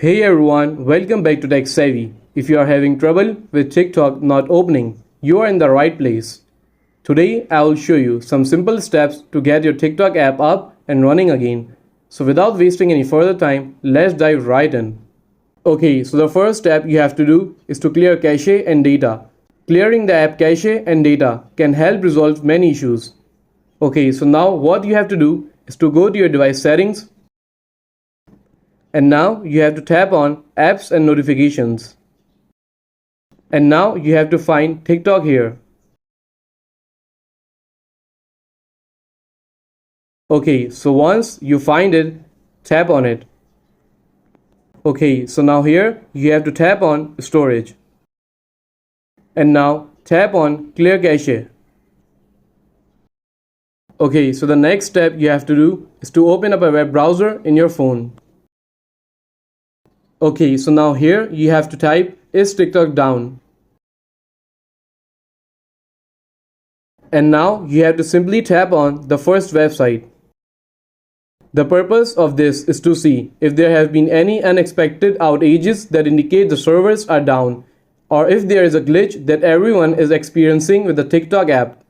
Hey everyone, welcome back to Tech Savvy. If you are having trouble with TikTok not opening, you are in the right place. Today I will show you some simple steps to get your TikTok app up and running again. So without wasting any further time, let's dive right in. Okay, so the first step you have to do is to clear cache and data. Clearing the app cache and data can help resolve many issues. Okay, so now what you have to do is to go to your device settings. And now you have to tap on apps and notifications. And now you have to find TikTok here. Okay, so once you find it, tap on it. Okay, so now here you have to tap on storage. And now tap on clear cache. Okay, so the next step you have to do is to open up a web browser in your phone. Okay, so now here you have to type is TikTok down. And now you have to simply tap on the first website. The purpose of this is to see if there have been any unexpected outages that indicate the servers are down, or if there is a glitch that everyone is experiencing with the TikTok app.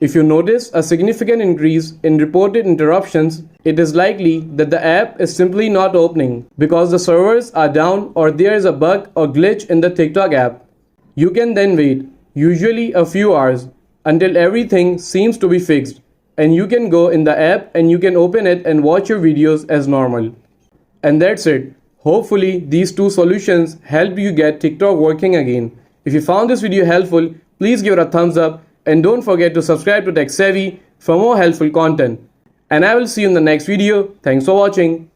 If you notice a significant increase in reported interruptions, it is likely that the app is simply not opening because the servers are down or there is a bug or glitch in the TikTok app. You can then wait, usually a few hours, until everything seems to be fixed, and you can go in the app and you can open it and watch your videos as normal. And that's it. Hopefully these two solutions help you get TikTok working again. If you found this video helpful, please give it a thumbs up. And don't forget to subscribe to Tech Savvy for more helpful content. And I will see you in the next video. Thanks for watching.